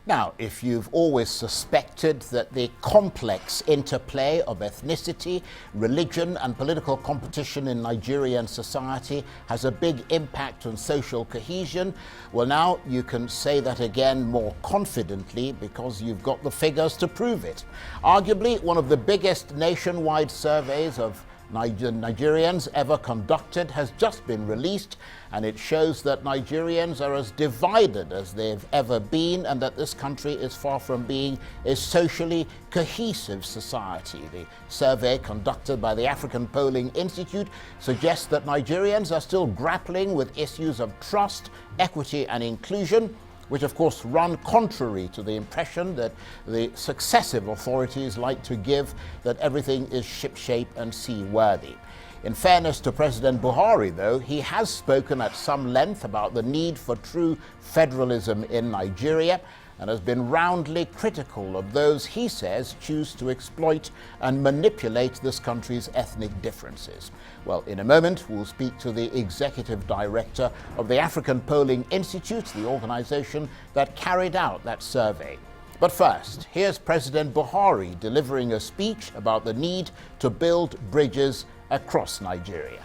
Now, if you've always suspected that the complex interplay of ethnicity, religion, and political competition in Nigerian society has a big impact on social cohesion, well, now you can say that again more confidently because you've got the figures to prove it. Arguably, one of the biggest nationwide surveys of Nigerians ever conducted has just been released, and it shows that Nigerians are as divided as they've ever been, and that this country is far from being a socially cohesive society. The survey conducted by the African Polling Institute suggests that Nigerians are still grappling with issues of trust, equity, and inclusion, which of course run contrary to the impression that the successive authorities like to give, that everything is shipshape and seaworthy. In fairness to President Buhari, though, he has spoken at some length about the need for true federalism in Nigeria, and has been roundly critical of those he says choose to exploit and manipulate this country's ethnic differences. Well, in a moment, we'll speak to the executive director of the African Polling Institute, the organization that carried out that survey. But first, here's President Buhari delivering a speech about the need to build bridges across Nigeria.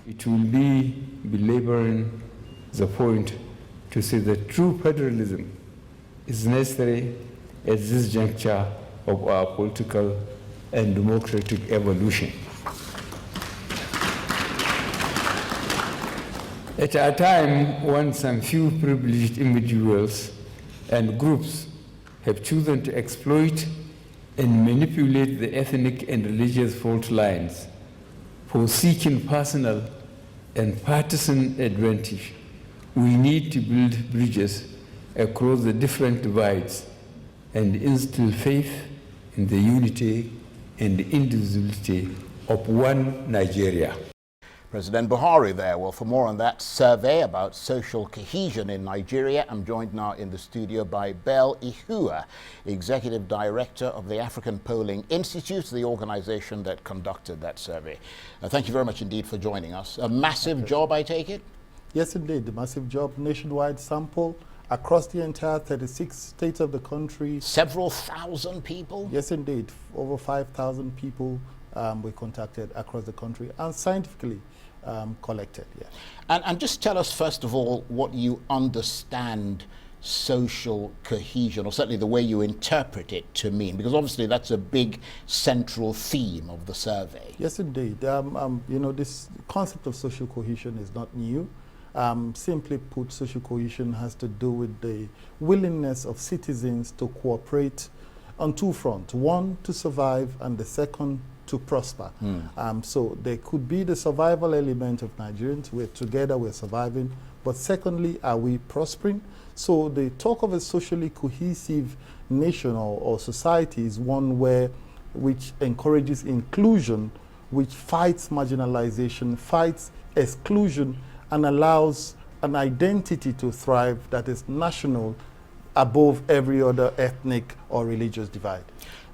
It will be belaboring the point to say that true federalism is necessary at this juncture of our political and democratic evolution. At a time when some few privileged individuals and groups have chosen to exploit and manipulate the ethnic and religious fault lines for seeking personal and partisan advantage, we need to build bridges across the different divides and instill faith in the unity and indivisibility of one Nigeria. President Buhari there. Well, for more on that survey about social cohesion in Nigeria, I'm joined now in the studio by Bell Ihua, Executive Director of the African Polling Institute, the organization that conducted that survey. Thank you very much indeed for joining us. A massive job, I take it? Yes, indeed. A massive job, nationwide sample across the entire 36 states of the country. Several thousand people? Yes, indeed. Over 5,000 people we contacted across the country and scientifically collected. Yeah. And just tell us, first of all, what you understand social cohesion, or certainly the way you interpret it to mean, because obviously that's a big central theme of the survey. Yes, indeed. You know, this concept of social cohesion is not new. Simply put, social cohesion has to do with the willingness of citizens to cooperate on two fronts. One, to survive, and the second, to prosper. So there could be the survival element of Nigerians. We're together, we're surviving. But secondly, are we prospering? So the talk of a socially cohesive nation or society is one which encourages inclusion, which fights marginalization, fights exclusion, and allows an identity to thrive that is national above every other ethnic or religious divide.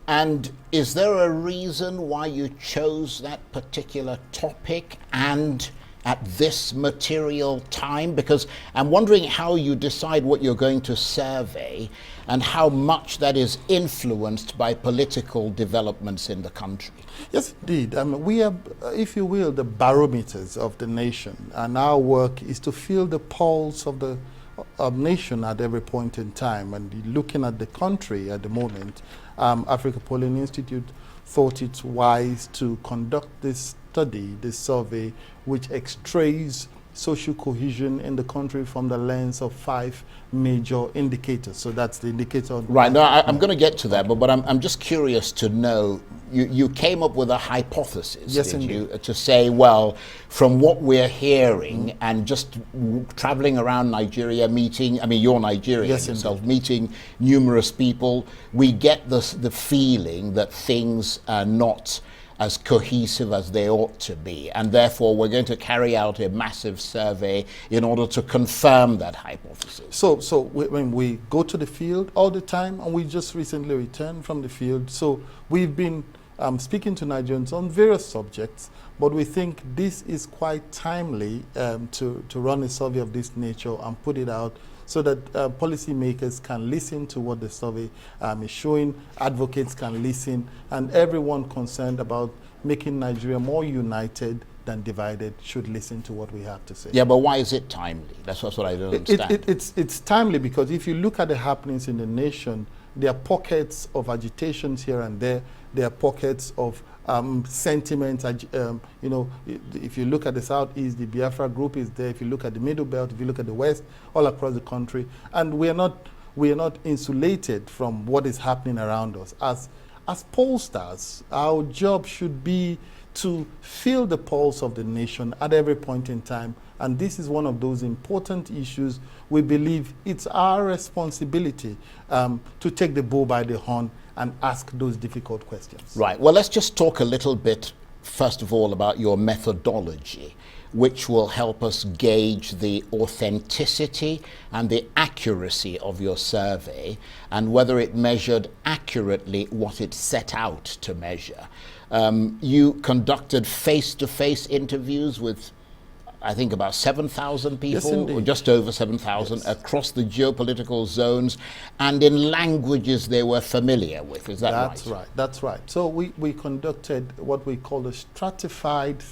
And is there a reason why you chose that particular topic and at this material time? Because I'm wondering how you decide what you're going to survey and how much that is influenced by political developments in the country. Yes, indeed. We are, if you will, the barometers of the nation, and our work is to feel the pulse of the nation at every point in time. And looking at the country at the moment, Africa Polling Institute thought it wise to conduct this study, this survey, which extrays social cohesion in the country from the lens of 5 major indicators. So that's the indicator. Right. No, I'm going to get to that, but I'm just curious to know, you came up with a hypothesis, yes, did indeed. you, to say, well, from what we're hearing and just traveling around Nigeria meeting, I mean, you're Nigerian yes, yourself, indeed. meeting numerous people, we get the feeling that things are not as cohesive as they ought to be, and therefore we're going to carry out a massive survey in order to confirm that hypothesis. So when we go to the field all the time, and we just recently returned from the field, so we've been speaking to Nigerians on various subjects, but we think this is quite timely to run a survey of this nature and put it out so that policymakers can listen to what the survey is showing, advocates can listen, and everyone concerned about making Nigeria more united than divided should listen to what we have to say. Yeah, but why is it timely? That's what I don't understand. It's timely because if you look at the happenings in the nation, there are pockets of agitations here and there. There are pockets of sentiment. You know, if you look at the Southeast, the Biafra group is there. If you look at the Middle Belt, if you look at the West, all across the country, and we are not insulated from what is happening around us. As pollsters, our job should be to feel the pulse of the nation at every point in time. And this is one of those important issues. We believe it's our responsibility to take the bull by the horn and ask those difficult questions. Right. Well, let's just talk a little bit, first of all, about your methodology, which will help us gauge the authenticity and the accuracy of your survey and whether it measured accurately what it set out to measure. You conducted face-to-face interviews with, I think, about 7,000 people, yes, or just over 7,000, yes, across the geopolitical zones and in languages they were familiar with. Is that right? That's right. That's right. So we conducted what we call a stratified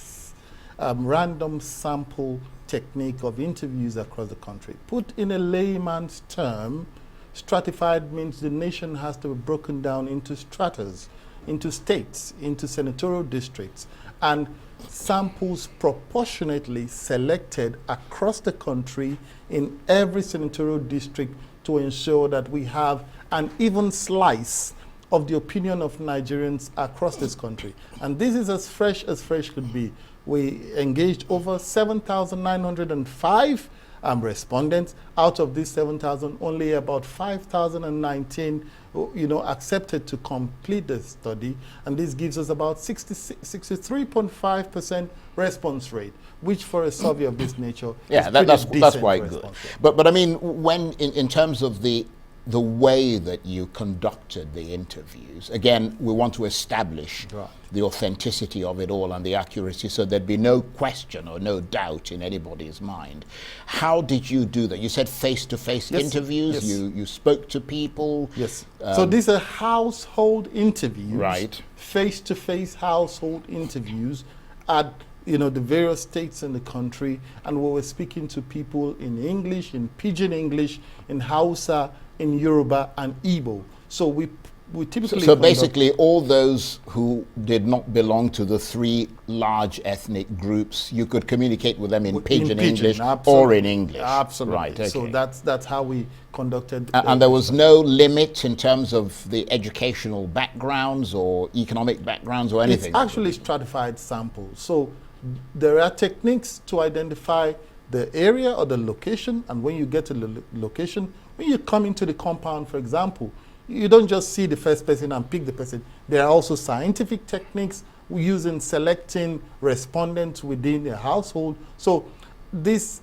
random sample technique of interviews across the country. Put in a layman's term, stratified means the nation has to be broken down into stratas, into states, into senatorial districts, and samples proportionately selected across the country in every senatorial district to ensure that we have an even slice of the opinion of Nigerians across this country. And this is as fresh could be. We engaged over 7,905 respondents. Out of these 7,000, only about 5,019 accepted to complete the study, and this gives us about 63.5% response rate, which for a survey of this nature is that's quite good. Rate. But I mean, when in terms of the way that you conducted the interviews, again, we want to establish the authenticity of it all and the accuracy so there'd be no question or no doubt in anybody's mind. How did you do that? You said face-to-face interviews, yes. You spoke to people. Yes. So these are household interviews. Right. Face-to-face household interviews at the various states in the country, and we were speaking to people in English, in Pidgin English, in Hausa, in Yoruba and Igbo. So we typically... So basically all those who did not belong to the three large ethnic groups, you could communicate with them in Pidgin English or in English. Absolutely. Right, okay. So that's how we conducted... and there was no limit in terms of the educational backgrounds or economic backgrounds or anything? It's actually stratified samples. So there are techniques to identify the area or the location, and when you get to the location, when you come into the compound, for example, you don't just see the first person and pick the person. There are also scientific techniques using selecting respondents within a household. So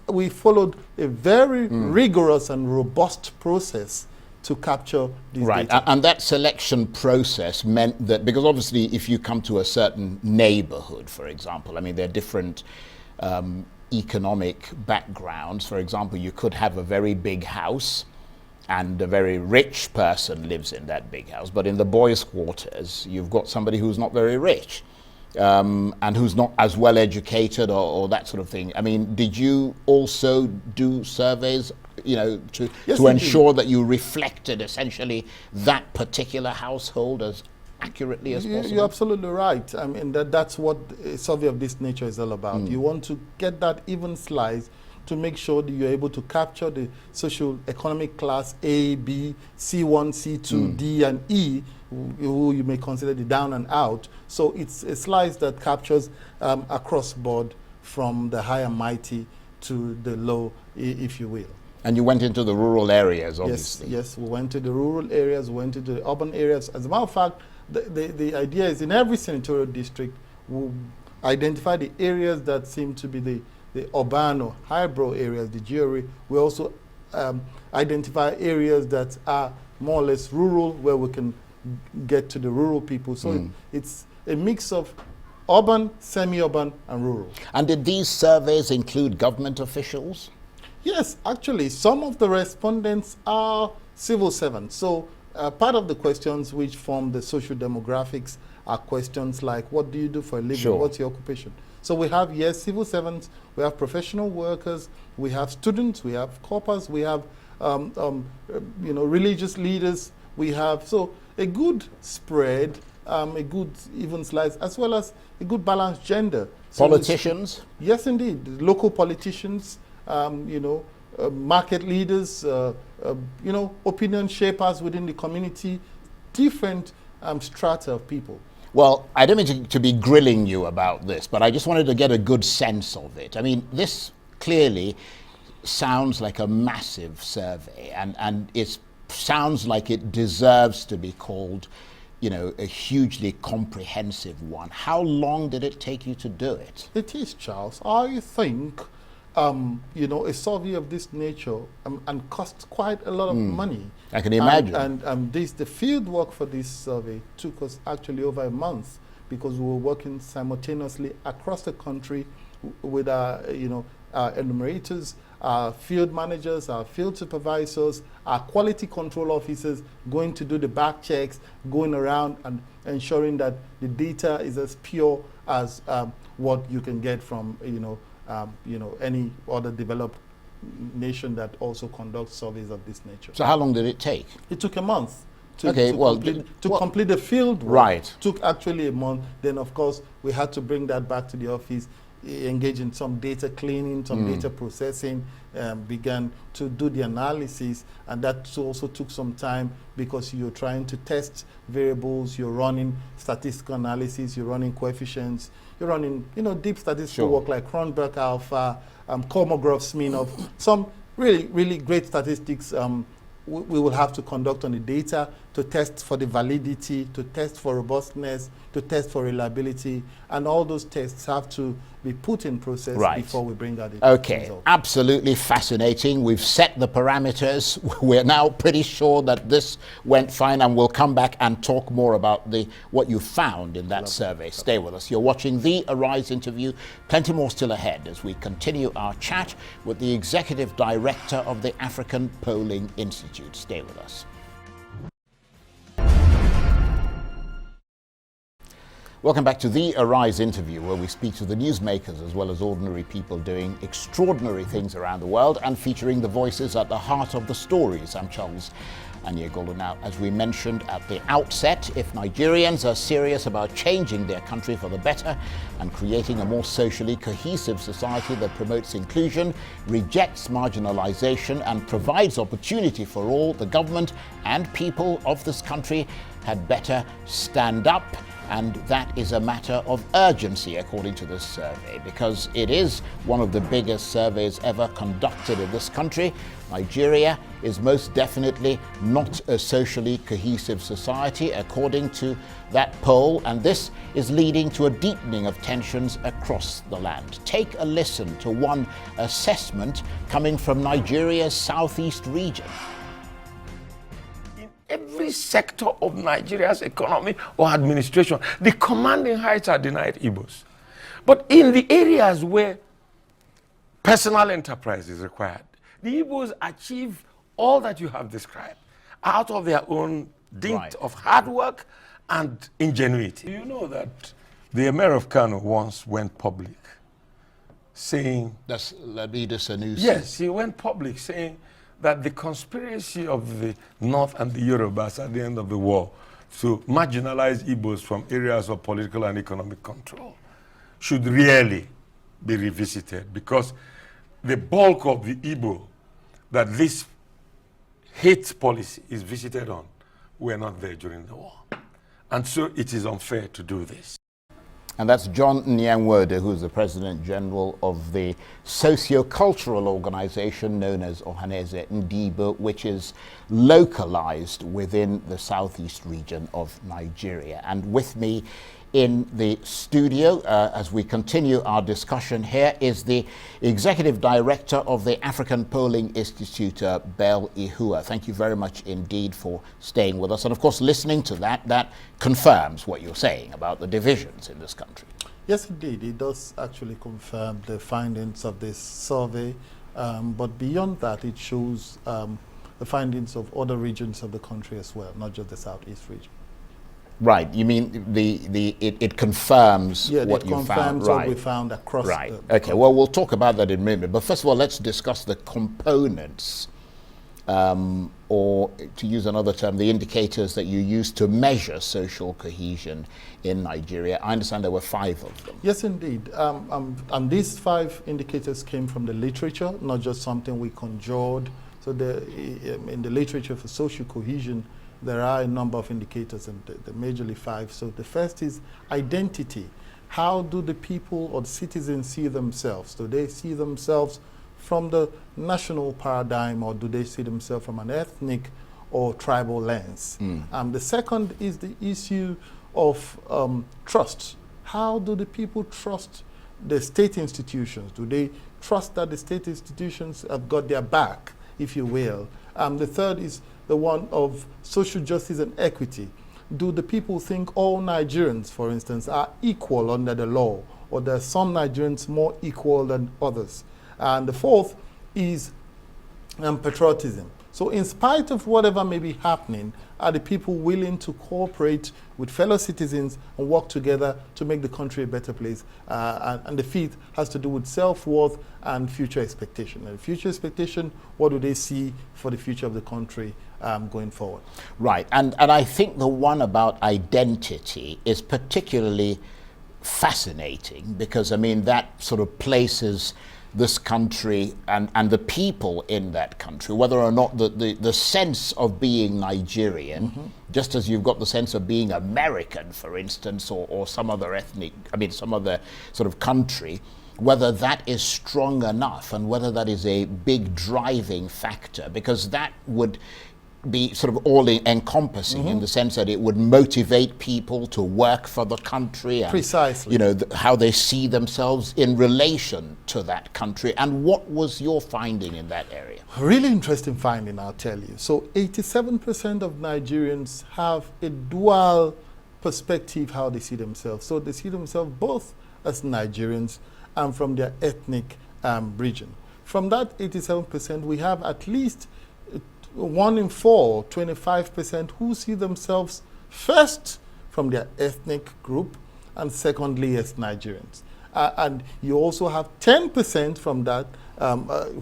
we followed a very rigorous and robust process to capture these data. And that selection process meant that, because obviously if you come to a certain neighborhood, for example, I mean, there are different economic backgrounds. For example, you could have a very big house and a very rich person lives in that big house, but in the boys' quarters, you've got somebody who's not very rich and who's not as well educated or that sort of thing. I mean, did you also do surveys, to ensure that you reflected essentially that particular household as accurately as possible? You're absolutely right. I mean, that's what a survey of this nature is all about. You want to get that even slice to make sure that you're able to capture the social economic class A, B, C1, C2, D, and E, who you may consider the down and out. So it's a slice that captures across board from the high and mighty to the low, if you will. And you went into the rural areas, obviously. Yes, we went to the rural areas, we went to the urban areas. As a matter of fact, the idea is in every senatorial district, we'll identify the areas that seem to be the urban or highbrow areas, the GRA. We also identify areas that are more or less rural, where we can get to the rural people. So it's a mix of urban, semi-urban, and rural. And did these surveys include government officials? Yes, actually, some of the respondents are civil servants. So part of the questions which form the social demographics are questions like, what do you do for a living? Sure. What's your occupation? So we have, yes, civil servants, we have professional workers, we have students, we have corpers, we have religious leaders, we have, so a good spread, a good even slice, as well as a good balanced gender. So Politicians? yes, indeed. Local politicians, market leaders, opinion shapers within the community, different strata of people. Well, I don't mean to be grilling you about this, but I just wanted to get a good sense of it. I mean, this clearly sounds like a massive survey, and it sounds like it deserves to be called, a hugely comprehensive one. How long did it take you to do it? It is, Charles. I think, a survey of this nature and costs quite a lot of money. I can imagine. And the field work for this survey took us actually over a month, because we were working simultaneously across the country with our enumerators, our field managers, our field supervisors, our quality control officers, going to do the back checks, going around and ensuring that the data is as pure as what you can get from any other developed nation that also conducts surveys of this nature. So how long did it take? It took a month. To complete the field work. Right. Took actually a month. Then, of course, we had to bring that back to the office, engage in some data cleaning, some data processing, began to do the analysis, and that also took some time, because you're trying to test variables, you're running statistical analysis, you're running coefficients, you're running deep statistical work like Cronberg alpha, Kolmogorov-Smirnov, some really, really great statistics we will have to conduct on the data to test for the validity, to test for robustness, to test for reliability, and all those tests have to be put in process before we bring out the result. Absolutely fascinating. We've set the parameters. We're now pretty sure that this went fine, and we'll come back and talk more about what you found in that survey. Stay with us. You're watching the Arise interview. Plenty more still ahead as we continue our chat with the Executive Director of the African Polling Institute. Stay with us. Welcome back to the Arise interview, where we speak to the newsmakers as well as ordinary people doing extraordinary things around the world and featuring the voices at the heart of the stories. I'm Charles Anyegolo. Now, as we mentioned at the outset, if Nigerians are serious about changing their country for the better and creating a more socially cohesive society that promotes inclusion, rejects marginalisation and provides opportunity for all, the government and people of this country had better stand up. And that is a matter of urgency, according to this survey, because it is one of the biggest surveys ever conducted in this country. Nigeria is most definitely not a socially cohesive society, according to that poll, and this is leading to a deepening of tensions across the land. Take a listen to one assessment coming from Nigeria's southeast region. Every sector of Nigeria's economy or administration, the commanding heights are denied Igbos. But in the areas where personal enterprise is required, the Igbos achieve all that you have described out of their own dint of hard work and ingenuity. You know that the Emir of Kano once went public saying... That's Lamida Sanusi. Yes, he went public saying that the conspiracy of the North and the Yorubas at the end of the war to marginalize Igbos from areas of political and economic control should really be revisited, because the bulk of the Igbo that this hate policy is visited on were not there during the war. And so it is unfair to do this. And that's John Nyanwode, who's the President General of the socio-cultural organization known as Ohaneze Ndibo, which is localized within the southeast region of Nigeria. And with me in the studio, as we continue our discussion here, is the Executive Director of the African Polling Institute, Bell Ihua. Thank you very much indeed for staying with us. And of course, listening to that confirms what you're saying about the divisions in this country. Yes, indeed. It does actually confirm the findings of this survey. But beyond that, it shows the findings of other regions of the country as well, not just the Southeast region. Right. You mean it confirms what you found? Confirms what we found across. Right. Okay. Well, we'll talk about that in a minute. But first of all, let's discuss the components, or to use another term, the indicators that you use to measure social cohesion in Nigeria. I understand there were 5 of them. Yes, indeed. And these 5 indicators came from the literature, not just something we conjured. So in the literature for social cohesion, there are a number of indicators, and the majorly 5. So the first is identity. How do the people or the citizens see themselves? Do they see themselves from the national paradigm, or do they see themselves from an ethnic or tribal lens? The second is the issue of trust. How do the people trust the state institutions? Do they trust that the state institutions have got their back, if you will? The third is the one of social justice and equity. Do the people think all Nigerians, for instance, are equal under the law, or there are some Nigerians more equal than others? And the fourth is patriotism. So in spite of whatever may be happening, are the people willing to cooperate with fellow citizens and work together to make the country a better place? And the fifth has to do with self-worth and future expectation. And future expectation, what do they see for the future of the country going forward? Right. And I think the one about identity is particularly fascinating, because, I mean, that sort of places this country and the people in that country, whether or not the sense of being Nigerian, just as you've got the sense of being American, for instance, or some other ethnic, some other sort of country, whether that is strong enough and whether that is a big driving factor, because that would be sort of all-encompassing in the sense that it would motivate people to work for the country, and precisely, you know, how they see themselves in relation to that country. And what was your finding in that area? A really interesting finding, I'll tell you. So 87% of Nigerians have a dual perspective how they see themselves. So they see themselves both as Nigerians and from their ethnic region. From that 87%, we have at least 1 in 4, 25%, who see themselves first from their ethnic group and secondly as Nigerians. And you also have 10% from that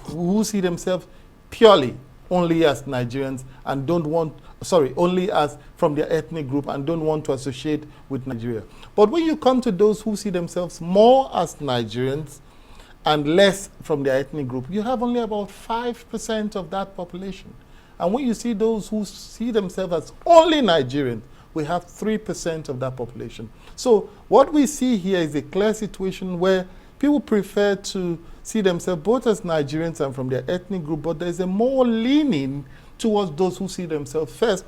who see themselves purely only as Nigerians and don't want, only as from their ethnic group and don't want to associate with Nigeria. But when you come to those who see themselves more as Nigerians and less from their ethnic group, you have only about 5% of that population. And when you see those who see themselves as only Nigerians, we have 3% of that population. So what we see here is a clear situation where people prefer to see themselves both as Nigerians and from their ethnic group, but there's a more leaning towards those who see themselves first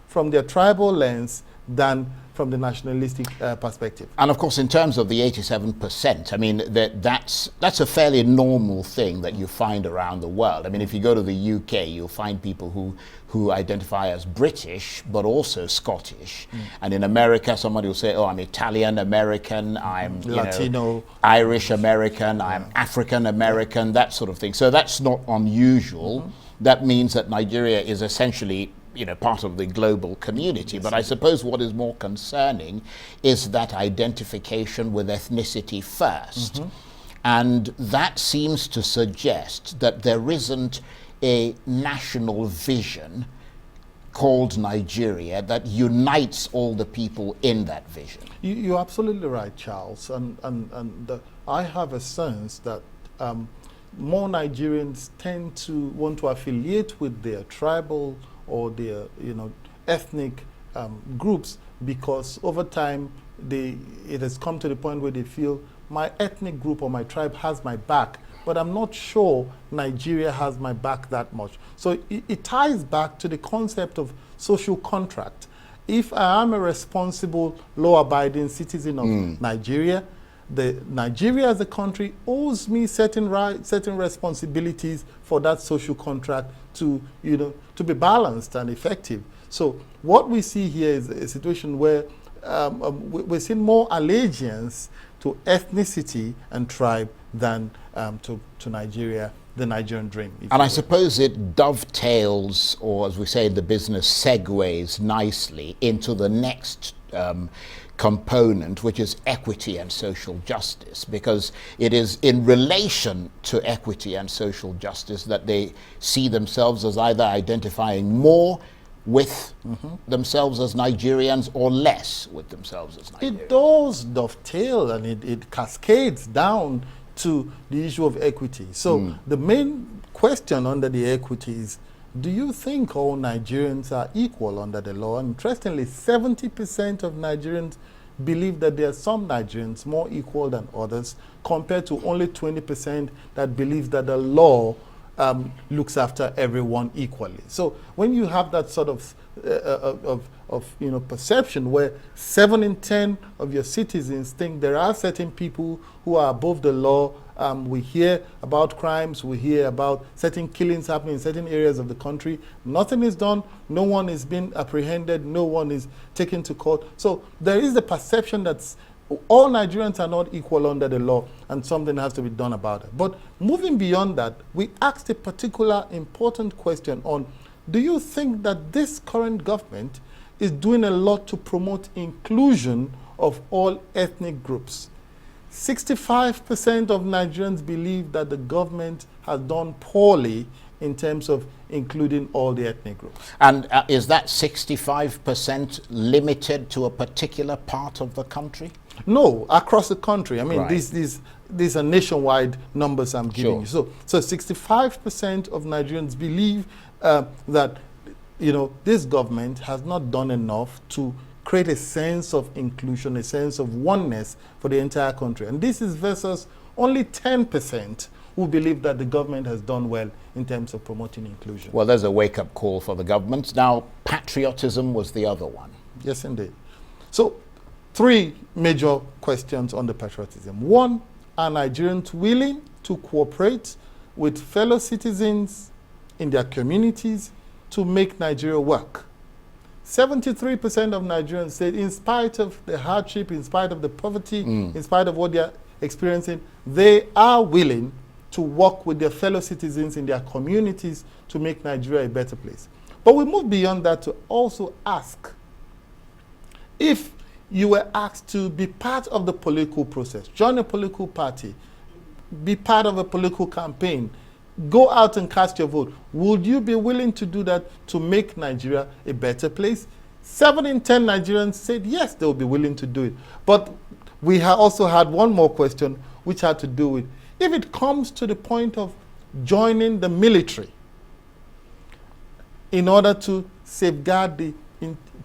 from their tribal lens than from the nationalistic perspective. And of course, in terms of the 87%, I mean, that's a fairly normal thing that you find around the world. I mean, if you go to the UK, you'll find people who identify as British, but also Scottish. And in America, somebody will say, oh, I'm Italian American, I'm Latino, Irish American, I'm African American, that sort of thing. So that's not unusual. That means that Nigeria is essentially, you know, part of the global community. But I suppose what is more concerning is that identification with ethnicity first. And that seems to suggest that there isn't a national vision called Nigeria that unites all the people in that vision. You're absolutely right, Charles. I have a sense that more Nigerians tend to want to affiliate with their tribal or their ethnic groups, because over time it has come to the point where they feel my ethnic group or my tribe has my back, but I'm not sure Nigeria has my back that much. So it ties back to the concept of social contract. if I am a responsible, law-abiding citizen of Nigeria, Nigeria as a country owes me certain rights, certain responsibilities for that social contract to, to be balanced and effective. So what we see here is a situation where we're seeing more allegiance to ethnicity and tribe than to Nigeria, the Nigerian dream. And I suppose it dovetails, or as we say in the business, segues nicely into the next component, which is equity and social justice, because it is in relation to equity and social justice that they see themselves as either identifying more with themselves as Nigerians or less with themselves as Nigerians. It does dovetail, and it cascades down to the issue of equity. So the main question under the equity is, do you think all Nigerians are equal under the law? And interestingly, 70% of Nigerians believe that there are some Nigerians more equal than others, compared to only 20% that believe that the law looks after everyone equally. So when you have that sort of perception where 7 in 10 of your citizens think there are certain people who are above the law, we hear about crimes, we hear about certain killings happening in certain areas of the country. Nothing is done, no one is being apprehended, no one is taken to court. So there is the perception that all Nigerians are not equal under the law, and something has to be done about it. But moving beyond that, we asked a particular important question on, do you think that this current government is doing a lot to promote inclusion of all ethnic groups? 65% of Nigerians believe that the government has done poorly in terms of including all the ethnic groups. And is that 65% limited to a particular part of the country? No, across the country. I mean, right. these are nationwide numbers I'm giving you. So 65% of Nigerians believe that, this government has not done enough to create a sense of inclusion, a sense of oneness for the entire country. And this is versus only 10% who believe that the government has done well in terms of promoting inclusion. Well, there's a wake-up call for the government. Now, patriotism was the other one. Yes, indeed. So 3 major questions on the patriotism. 1, are Nigerians willing to cooperate with fellow citizens in their communities to make Nigeria work? 73% of Nigerians said in spite of the hardship, in spite of the poverty, in spite of what they are experiencing, they are willing to work with their fellow citizens in their communities to make Nigeria a better place. But we move beyond that to also ask, if you were asked to be part of the political process, join a political party, be part of a political campaign, go out and cast your vote, would you be willing to do that to make Nigeria a better place? 7 in 10 Nigerians said yes, they will be willing to do it. But we also had one more question, which had to do with, if it comes to the point of joining the military in order to safeguard the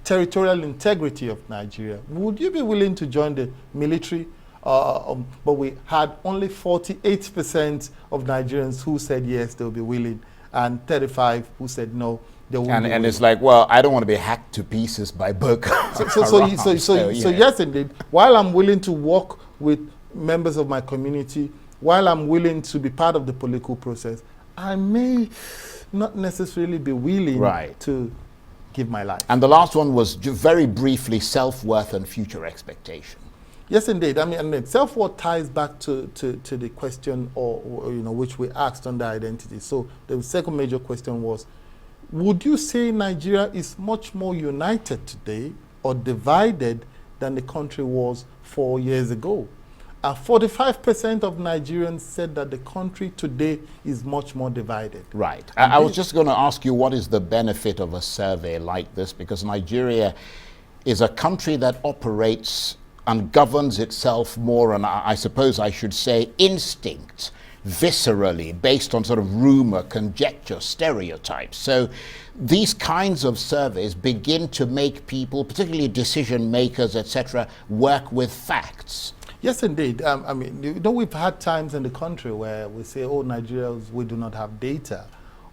territorial integrity of Nigeria, would you be willing to join the military? But we had only 48% of Nigerians who said yes, they'll be willing, and 35% who said no, they won't. And it's like, well, I don't want to be hacked to pieces by Boko Haram. So yes, indeed. While I'm willing to work with members of my community, while I'm willing to be part of the political process, I may not necessarily be willing to give my life. And the last one was very briefly self-worth and future expectation. Yes, indeed. I mean, self-worth ties back to the question, or which we asked under identity. So the second major question was, would you say Nigeria is much more united today or divided than the country was 4 years ago? 45% of Nigerians said that the country today is much more divided. Right. I was just going to ask you, what is the benefit of a survey like this? Because Nigeria is a country that operates and governs itself more, and I suppose I should say instinct, viscerally, based on sort of rumor, conjecture, stereotypes. So these kinds of surveys begin to make people, particularly decision makers, etc., work with facts. Yes, indeed. I mean, we've had times in the country where we say, oh, Nigerians, we do not have data,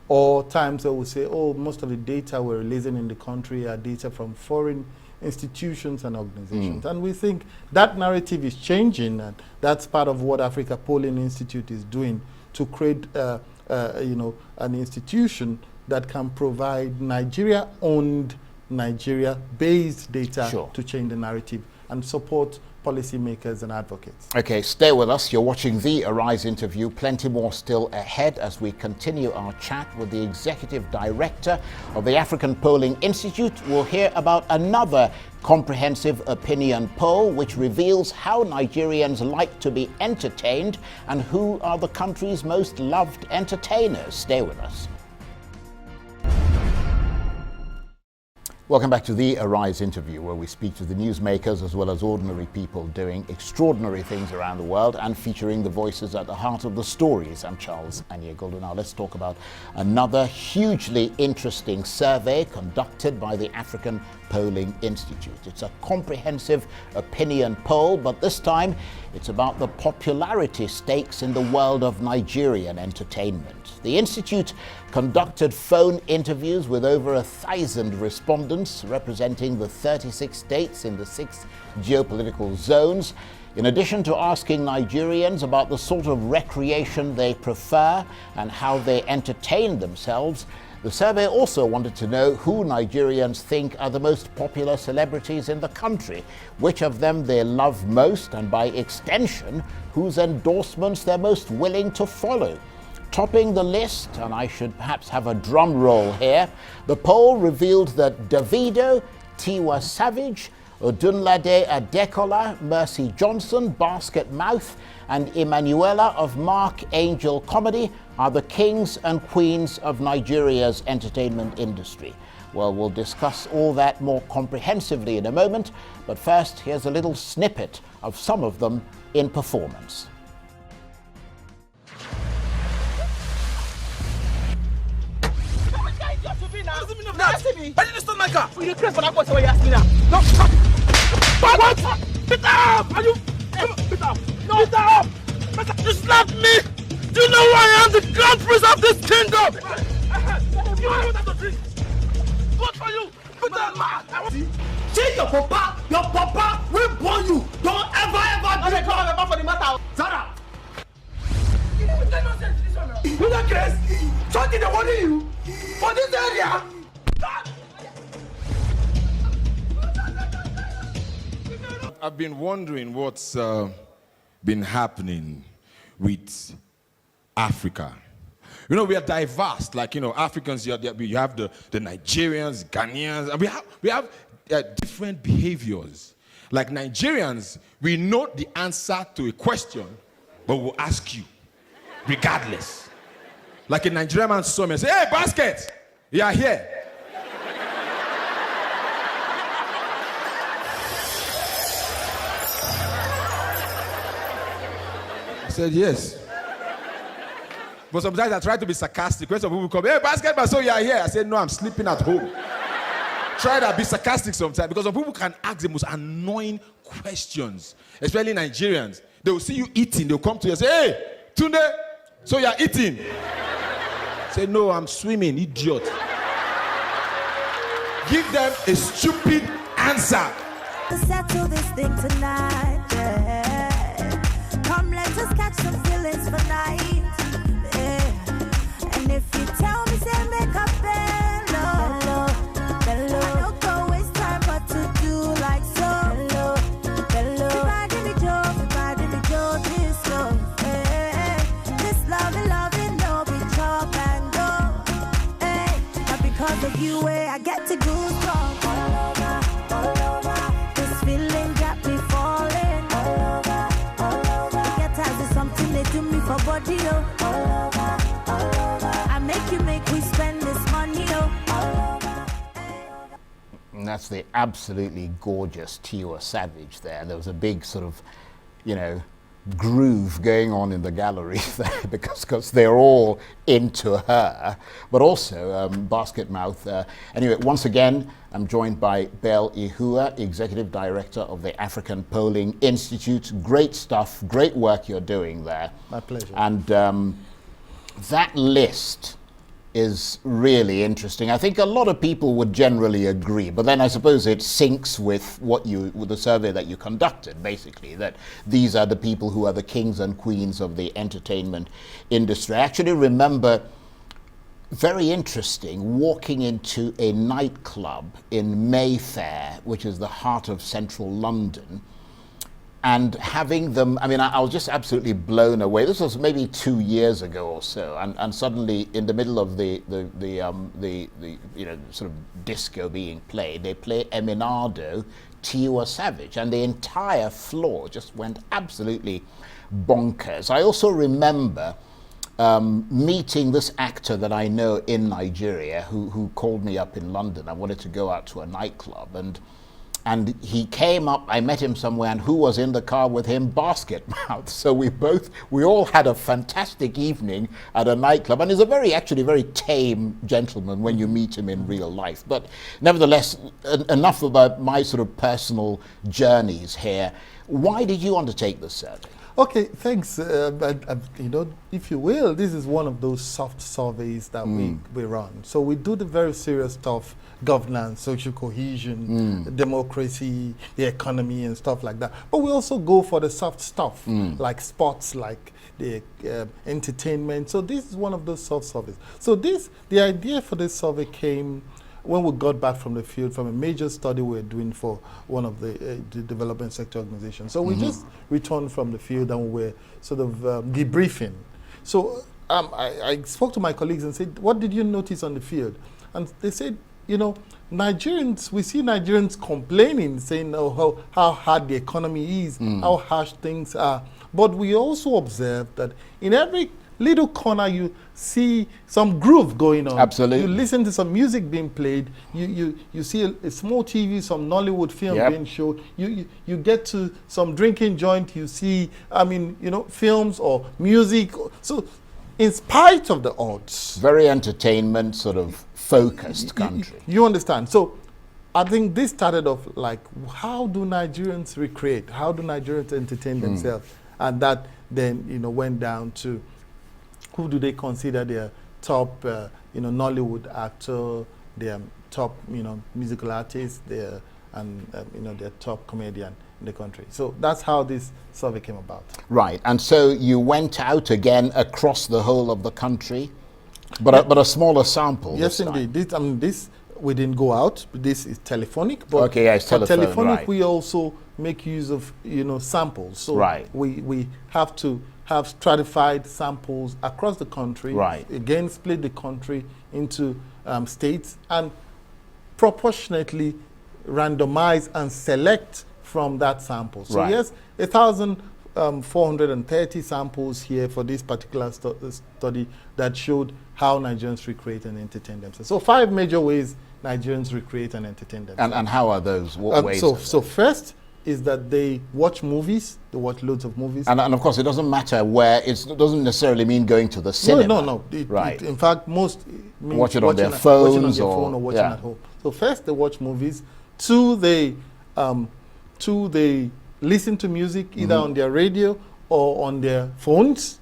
or times where we say, oh, most of the data we're releasing in the country are data from foreign institutions and organizations. And we think that narrative is changing, and that's part of what Africa Polling Institute is doing to create an institution that can provide Nigeria-owned, Nigeria-based data to change the narrative and support policymakers and advocates. Okay, stay with us. You're watching the Arise interview. Plenty more still ahead as we continue our chat with the Executive Director of the African Polling Institute. We'll hear about another comprehensive opinion poll which reveals how Nigerians like to be entertained and who are the country's most loved entertainers. Stay with us. Welcome back to the Arise interview, where we speak to the newsmakers as well as ordinary people doing extraordinary things around the world and featuring the voices at the heart of the stories. I'm Charles Anyegoldo. Now let's talk about another hugely interesting survey conducted by the African Polling Institute. It's a comprehensive opinion poll, but this time it's about the popularity stakes in the world of Nigerian entertainment. The Institute conducted phone interviews with over 1,000 respondents representing the 36 states in the 6 geopolitical zones. In addition to asking Nigerians about the sort of recreation they prefer and how they entertain themselves, the survey also wanted to know who Nigerians think are the most popular celebrities in the country, which of them they love most, and by extension, whose endorsements they're most willing to follow. Topping the list, and I should perhaps have a drum roll here, the poll revealed that Davido, Tiwa Savage, Odunlade Adekola, Mercy Johnson, Basket Mouth, and Emanuela of Mark Angel Comedy are the kings and queens of Nigeria's entertainment industry. Well, we'll discuss all that more comprehensively in a moment, but first, here's a little snippet of some of them in performance. I didn't stop my car. You crazy for that question when you ask me now. No, stop. What? Get up! Are you? Get up! No, get up! You slapped me! Do you know who I am? The grand prince of this kingdom! You want water to drink? Good for you! Get up! See your papa will burn you! Don't ever drink up for the matter! Zara! You don't crazy? Something they worry you? For this area? I've been wondering what's been happening with Africa. You know, we are diverse. Like, you know, Africans, you have the Nigerians, Ghanaians, and we have different behaviors. Like Nigerians, we know the answer to a question, but we'll ask you, regardless. Like a Nigerian man saw me and say, "Hey, Basket, you are here." I said, "Yes." But sometimes I try to be sarcastic. When some people come, "Hey, Basket, so you are here." I said, "No, I'm sleeping at home." Try to be sarcastic sometimes, because some people can ask the most annoying questions, especially Nigerians. They will see you eating, they'll come to you and say, "Hey, Tunde, so you are eating?" Say, "No, I'm swimming, idiot." Give them a stupid answer. To settle this thing tonight, yeah. Come, let us catch some feelings for night, yeah. And if you tell me, say make a bello, I don't go waste time, but to do like so, bello. Everybody be joke, this love, yeah. This loving, no be chop and go, hey. Not because of you, I get to go strong. All over. This feeling got me falling. All over. Get tired of something they do me for body, oh. All over. I make we spend this money, oh. And that's the absolutely gorgeous Tiwa Savage there. There was a big sort of, groove going on in the gallery there because they're all into her, but also Basket Mouth. Anyway, once again, I'm joined by Bell Ihua, Executive Director of the African Polling Institute. Great stuff, great work you're doing there. My pleasure. And that list is really interesting. I think a lot of people would generally agree, but then I suppose it syncs with with the survey that you conducted, basically, that these are the people who are the kings and queens of the entertainment industry. I actually remember, very interesting, walking into a nightclub in Mayfair, which is the heart of central London, and having them, I mean, I was just absolutely blown away. This was maybe 2 years ago or so, and suddenly in the middle of the sort of disco being played, they play Eminado, Tiwa Savage, and the entire floor just went absolutely bonkers. I also remember meeting this actor that I know in Nigeria who called me up in London. I wanted to go out to a nightclub, and he came up, I met him somewhere, and who was in the car with him? Basket Mouth. So we all had a fantastic evening at a nightclub, and he's actually very tame gentleman when you meet him in real life. But nevertheless, enough about my sort of personal journeys here. Why did you undertake this survey? Okay, thanks. If you will, this is one of those soft surveys that we run. So we do the very serious stuff: governance, social cohesion, democracy, the economy, and stuff like that. But we also go for the soft stuff, like sports, like the entertainment. So this is one of those soft surveys. So the idea for this survey came when we got back from the field from a major study we were doing for one of the development sector organizations. So we just returned from the field and we were sort of debriefing. So I spoke to my colleagues and said, what did you notice on the field? And they said, Nigerians, we see Nigerians complaining, saying how hard the economy is, how harsh things are. But we also observe that in every little corner you see some groove going on. Absolutely. You listen to some music being played. You see a small TV, some Nollywood film being showed. You get to some drinking joint. You see, films or music. So, in spite of the odds, very entertainment sort of focused country. You understand? So, I think this started off like, how do Nigerians recreate? How do Nigerians entertain themselves? And that then went down to, who do they consider their top, Nollywood actor, their top, musical artist, their top comedian in the country. So that's how this survey came about. Right, and so you went out again across the whole of the country, but a smaller sample. Yes, indeed. This we didn't go out. This is telephonic. But okay, yeah, it's telephone, telephonic. right. We also make use of samples. So right. we have to have stratified samples across the country. Right. Again, split the country into states and proportionately randomize and select from that sample. So right. yes, 1,430 samples here for this particular study that showed how Nigerians recreate and entertain themselves. So 5 major ways Nigerians recreate and entertain themselves. And how are those? What ways? So first is that they watch movies. They watch loads of movies. And of course, it doesn't matter where. It doesn't necessarily mean going to the cinema. No. Right. In fact, most means watch it on their phones watching on their phone or watching at home. So first, they watch movies. 2, they listen to music either on their radio or on their phones.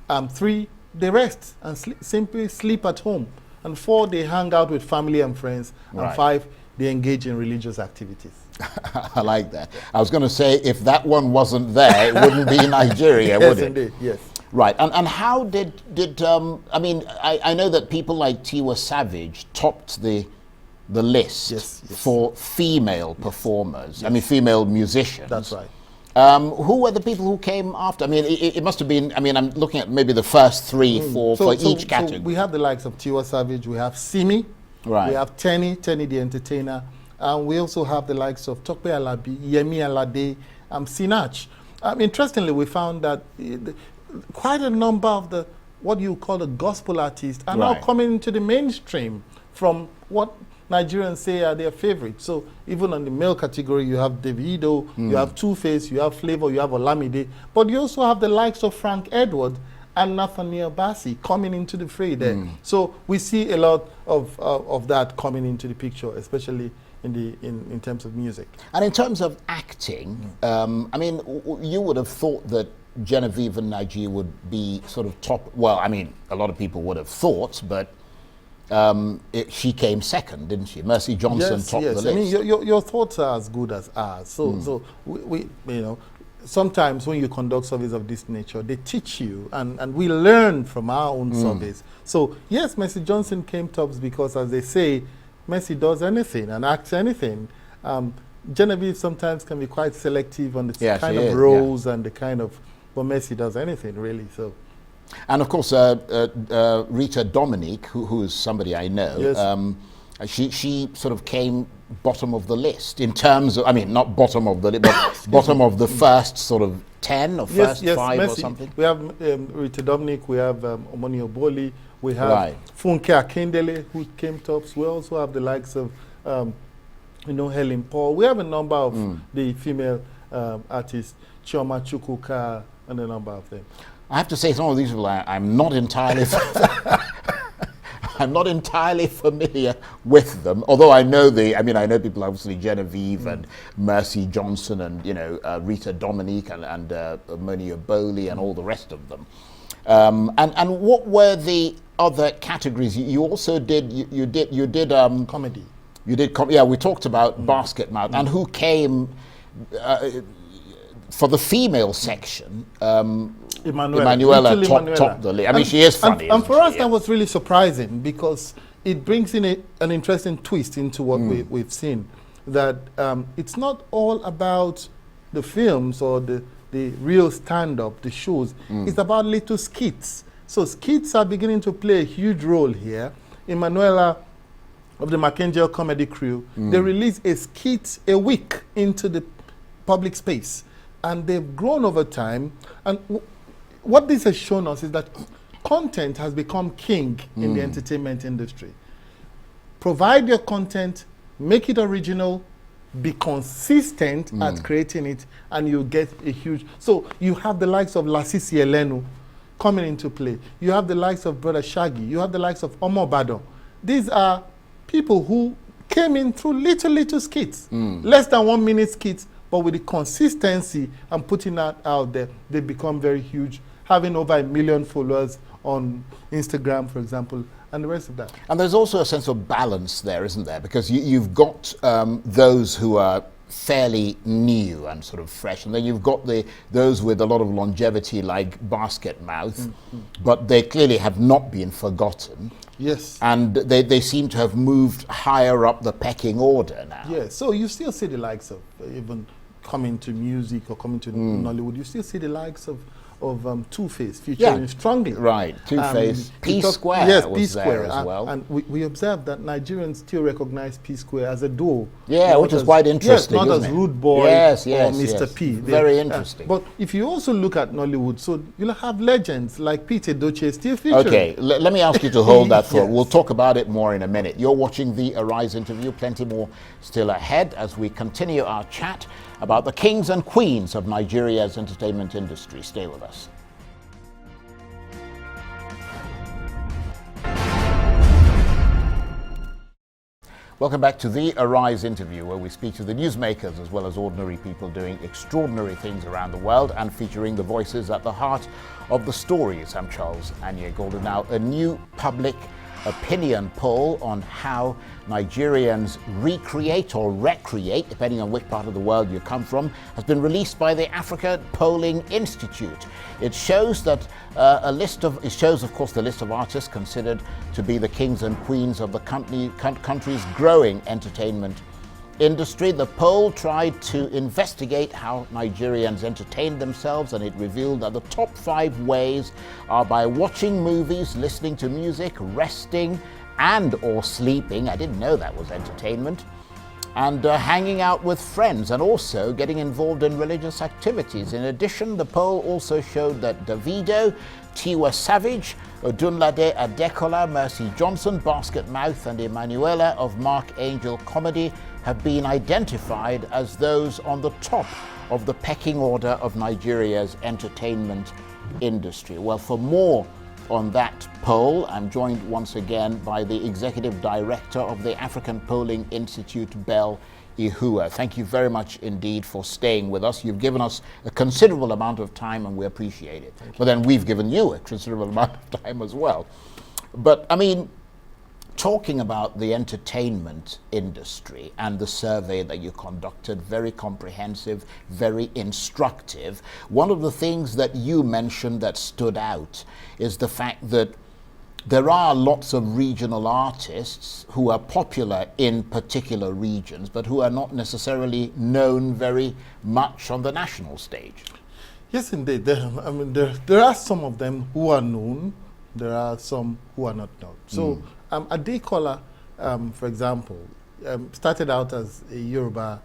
3, they rest and simply sleep at home. And 4, they hang out with family and friends. And right. 5, they engage in religious activities. I like that. I was going to say, if that one wasn't there, it wouldn't be Nigeria, would it? Yes, indeed, yes. Right, and how did I know that people like Tiwa Savage topped the list for female performers, female musicians. That's right. Who were the people who came after? It must have been, I'm looking at maybe the first 3, 4 for each category. So we have the likes of Tiwa Savage, we have Simi, right. we have Tenny the entertainer, and we also have the likes of Tope Alabi, Yemi Alade, Sinach. Interestingly, we found that quite a number of the, what you call the gospel artists are right. now coming into the mainstream from what Nigerians say are their favorites. So even on the male category, you have Davido, you have Two-Face, you have Flavor, you have Olamide, but you also have the likes of Frank Edward and Nathaniel Bassey coming into the fray there. So we see a lot of that coming into the picture, especially in terms of music. And in terms of acting, you would have thought that Genevieve and Naji would be sort of top. Well, a lot of people would have thought, but she came second, didn't she? Mercy Johnson topped the list. I mean, your thoughts are as good as ours. So we you know, sometimes when you conduct surveys of this nature, they teach you, and we learn from our own surveys. So yes, Mercy Johnson came tops because, as they say, Mercy does anything and acts anything. Genevieve sometimes can be quite selective on the kind of roles and the kind of, but Mercy does anything really. So, and of course, Rita Dominique, who is somebody I know, she sort of came bottom of the list in terms of, I mean, not bottom of the list, but bottom of the first sort of 10 or first 5 Mercy, or something. We have Rita Dominique, we have Omoni Oboli, we have Funke Akindele, who came tops. We also have the likes of Helen Paul. We have a number of the female artists, Chioma Chukwuka, and a number of them. I have to say, some of these people I'm not entirely I'm not entirely familiar with them, although I know I know people, obviously Genevieve and Mercy Johnson and Rita Dominique and Omoni Oboli and all the rest of them. And what were the other categories? You also did you did comedy. You did we talked about Basket Mouth, and who came for the female section. Emanuela topped the list. I mean, she is funny. And for us, that was really surprising because it brings in an interesting twist into what we've seen. That it's not all about the films or the real stand-up, the shows. It's about little skits. So skits are beginning to play a huge role here. Emanuela of the Mackenzie Comedy Crew, they release a skit a week into the public space. And they've grown over time. And what this has shown us is that content has become king in the entertainment industry. Provide your content, make it original, be consistent at creating it, and you get a huge... So you have the likes of Lasisi Elenu coming into play. You have the likes of Brother Shaggy. You have the likes of Omo Badon. These are people who came in through little skits, less than 1 minute skits, but with the consistency and putting that out there, they become very huge, having over 1 million followers on Instagram, for example, and the rest of that. And there's also a sense of balance there, isn't there? Because you've got those who are fairly new and sort of fresh, and then you've got those with a lot of longevity like Basket Mouth, but they clearly have not been forgotten. Yes. And they seem to have moved higher up the pecking order now. Yes, so you still see the likes of, even coming to music or coming to Nollywood, you still see the likes of Two-Face featuring strongly. Right, Two-Face. P-Square was there as well. And we observed that Nigerians still recognize P-Square as a duo. Yeah, which is quite interesting, not isn't as it? Rude Boy or Mr. P. Very interesting. But if you also look at Nollywood, so you'll have legends like Peter Doche still featuring. Okay, let me ask you to hold that thought. We'll talk about it more in a minute. You're watching the Arise interview. Plenty more still ahead as we continue our chat about the kings and queens of Nigeria's entertainment industry. Stay with us. Welcome back to the Arise interview, where we speak to the newsmakers as well as ordinary people doing extraordinary things around the world and featuring the voices at the heart of the stories. I'm Charles Anye Golden. Now, a new public opinion poll on how Nigerians recreate or recreate, depending on which part of the world you come from, has been released by the Africa Polling Institute. It shows that it shows, of course, the list of artists considered to be the kings and queens of the country's growing entertainment industry. The poll tried to investigate how Nigerians entertain themselves, and it revealed that the top 5 ways are by watching movies, listening to music, resting and or sleeping. I didn't know that was entertainment. And hanging out with friends, and also getting involved in religious activities. In addition, the poll also showed that Davido, Tiwa Savage, Odunlade Adekola, Mercy Johnson, Basket Mouth and Emanuela of Mark Angel Comedy have been identified as those on the top of the pecking order of Nigeria's entertainment industry. Well, for more on that poll, I'm joined once again by the Executive Director of the African Polling Institute, Bell Ihua. Thank you very much indeed for staying with us. You've given us a considerable amount of time and we appreciate it. But then we've given you a considerable amount of time as well. But I mean, talking about the entertainment industry and the survey that you conducted, very comprehensive, very instructive. One of the things that you mentioned that stood out is the fact that there are lots of regional artists who are popular in particular regions, but who are not necessarily known very much on the national stage. Yes, indeed. There are some of them who are known. There are some who are not known. So, Adekola, for example, started out as a Yoruba,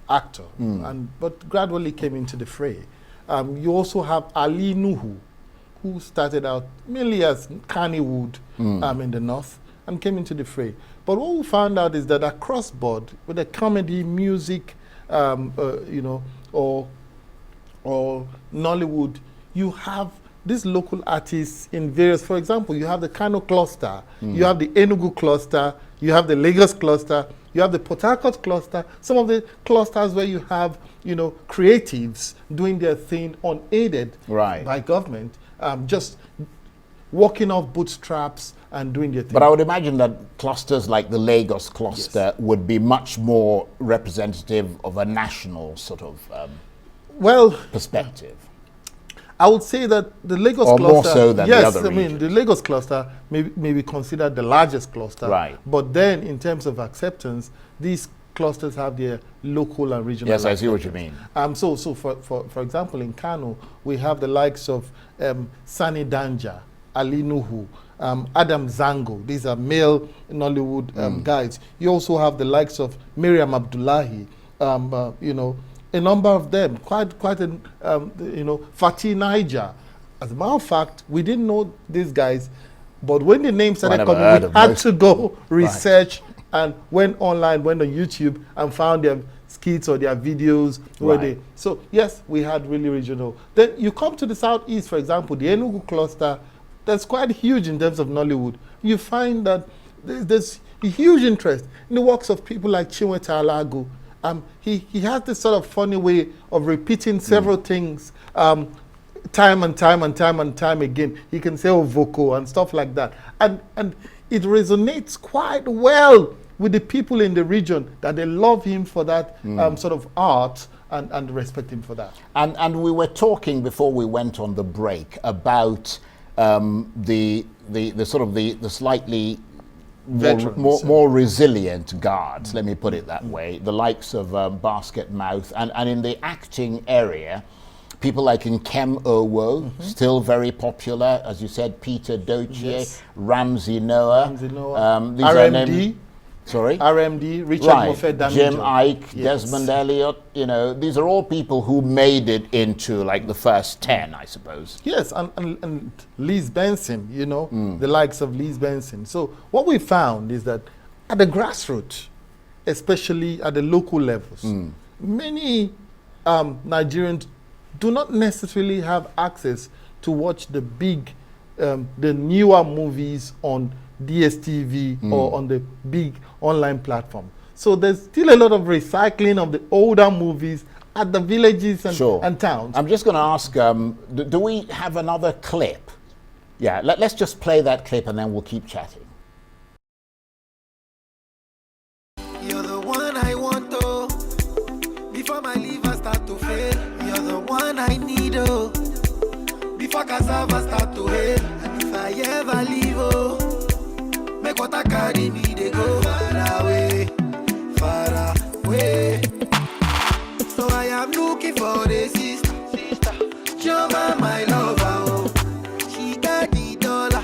actor, but gradually came into the fray. You also have Ali Nuhu, who started out mainly as Kannywood in the north and came into the fray. But what we found out is that across board, with the comedy, music, or Nollywood, you have these local artists in various, for example, you have the Kano cluster, you have the Enugu cluster, you have the Lagos cluster, you have the Port Harcourt cluster, some of the clusters where you have, creatives doing their thing unaided by government, just walking off bootstraps and doing their thing. But I would imagine that clusters like the Lagos cluster would be much more representative of a national sort of perspective. I would say that the Lagos cluster, more so than the other regions. The Lagos cluster may be considered the largest cluster. Right. But then, in terms of acceptance, these clusters have their local and regional. Yes, I see what you mean. So for example, in Kano, we have the likes of Sani Danja, Ali Nuhu, Adam Zango. These are male Nollywood guys. You also have the likes of Miriam Abdullahi. A number of them, quite a, Fatih Niger. As a matter of fact, we didn't know these guys, but when the names started coming, we had to go research and went online, went on YouTube and found their skits or their videos. So yes, we had really regional. Then you come to the southeast, for example, the Enugu cluster, that's quite huge in terms of Nollywood. You find that there's a huge interest in the works of people like Chinweta Alago. He has this sort of funny way of repeating several things time and time again. He can say voco and stuff like that. And it resonates quite well with the people in the region, that they love him for that sort of art and respect him for that. And we were talking before we went on the break about the slightly more resilient guards, let me put it that way, the likes of Basket Mouth, and in the acting area, people like Nkem Owo, still very popular, as you said, Peter Doche, Ramsey Noah, these RMD. Sorry? RMD, Richard Moffett Damijo. Jim Ike, Desmond Elliott, these are all people who made it into like the first 10, I suppose. Yes, and Liz Benson, the likes of Liz Benson. So what we found is that at the grassroots, especially at the local levels, many Nigerians do not necessarily have access to watch the big, the newer movies on DSTV or on the big online platform. So there's still a lot of recycling of the older movies at the villages and towns. I'm just going to ask, do we have another clip? Yeah, let's just play that clip and then we'll keep chatting. You're the one I want, oh. Before my liver start to fail, you're the one I need, oh. Before cassava start to hail, and if I ever leave, oh, make what I carry me, they go far away, far away. So I am looking for a sister, Joma, my lover, oh. She got the dollar,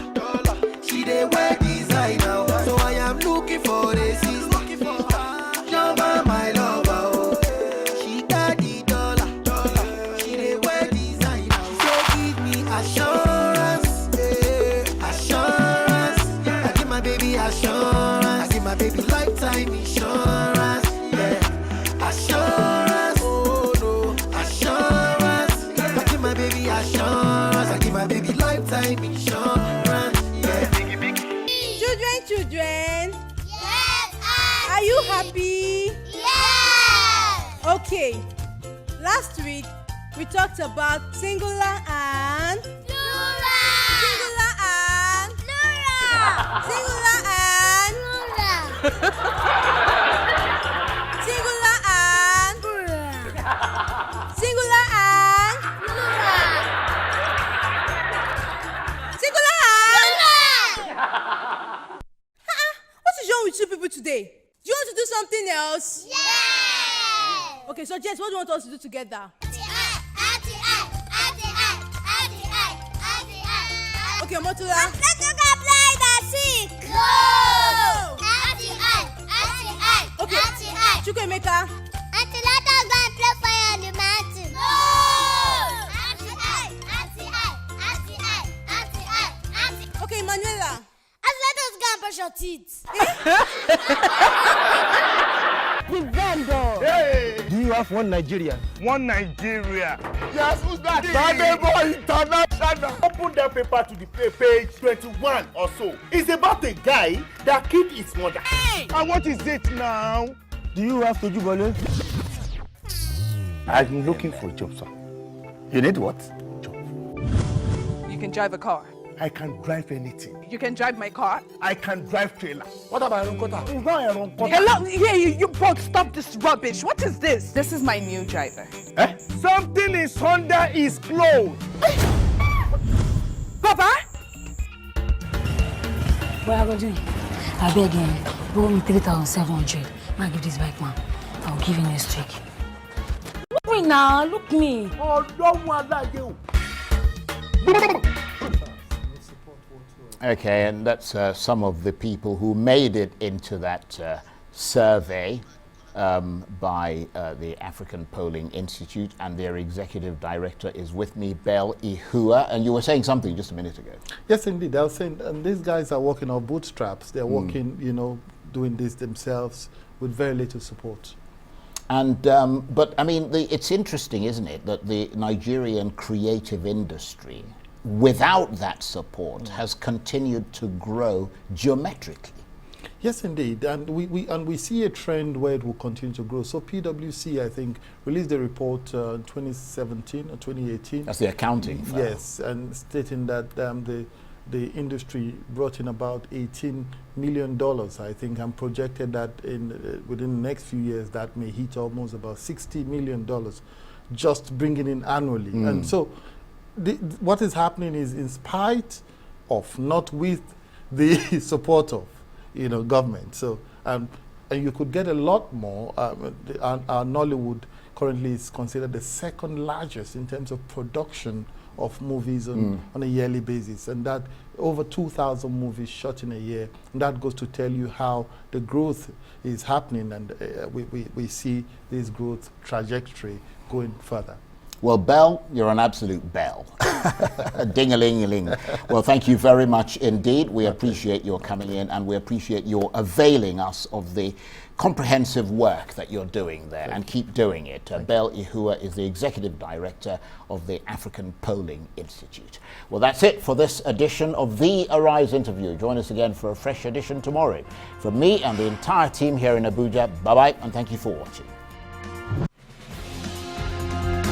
she dey wear designer. So I am looking for a sister, Joma, my lover, oh. She got the dollar, she dey wear designer. So give me assurance, assurance. I give my baby assurance. I give my baby lifetime insurance. Yeah, assurance. Oh no, assurance. I give my baby assurance. I give my baby lifetime insurance. Yeah. Children. Yes, Are you happy? yes. Okay. Last week we talked about singular and Plural. singular and Plural. singular Singular and singular and singular and what is wrong with you people today? Do you want to do something else? Yeah! Okay, so Jess, what do you want us to do together? Okay, Motula. Let's go play the sick. Go! Okay, Chukwemeka. Auntie, let us go and play fire on the mountain. Go! Okay, Manuela. Auntie, let us go and brush your teeth. Do you have one Nigerian? One Nigeria. Yes, who's that? Badebo International. Open that paper to the page 21 or so. It's about a guy that killed his mother. Hey! And what is it now? Do you have to do Bole? I'm looking for a job, sir. You need what? Job. You can drive a car. I can drive anything. You can drive my car. I can drive trailer. What about Ronkota? It's not a Ronkota. Hello, yeah, you both stop this rubbish. What is this? This is my new driver. Eh? Something is under his clothes. Papa? What are you going to do? I beg you, owe me 3,700. I'll give this back, man. I'll give you next week. Look me now, look me. Oh, don't want that you. Okay, and that's some of the people who made it into that survey by the African Polling Institute, and their executive director is with me, Bell Ihua. And you were saying something just a minute ago. Yes, indeed. I was saying, and these guys are working on bootstraps. They're working, you know, doing this themselves with very little support. And but I mean, it's interesting, isn't it, that the Nigerian creative industry, without that support, has continued to grow geometrically. Yes, indeed, and we see a trend where it will continue to grow. So PwC, I think, released a report in 2017 or 2018. That's the accounting firm. Yes, and stating that the industry brought in about $18 million, I think, and projected that within the next few years that may hit almost about $60 million, just bringing in annually. And so, what is happening is, in spite of, not with the support of, government. So, and you could get a lot more. Our Nollywood currently is considered the second largest in terms of production of movies on a yearly basis, and that over 2,000 movies shot in a year. And that goes to tell you how the growth is happening, and we see this growth trajectory going further. Well, Bell, you're an absolute bell. Ding-a-ling-a-ling. Well, thank you very much indeed. We appreciate your coming in, and we appreciate your availing us of the comprehensive work that you're doing there, and keep doing it. Bell Ihua is the Executive Director of the African Polling Institute. Well, that's it for this edition of The Arise Interview. Join us again for a fresh edition tomorrow. From me and the entire team here in Abuja, bye-bye, and thank you for watching.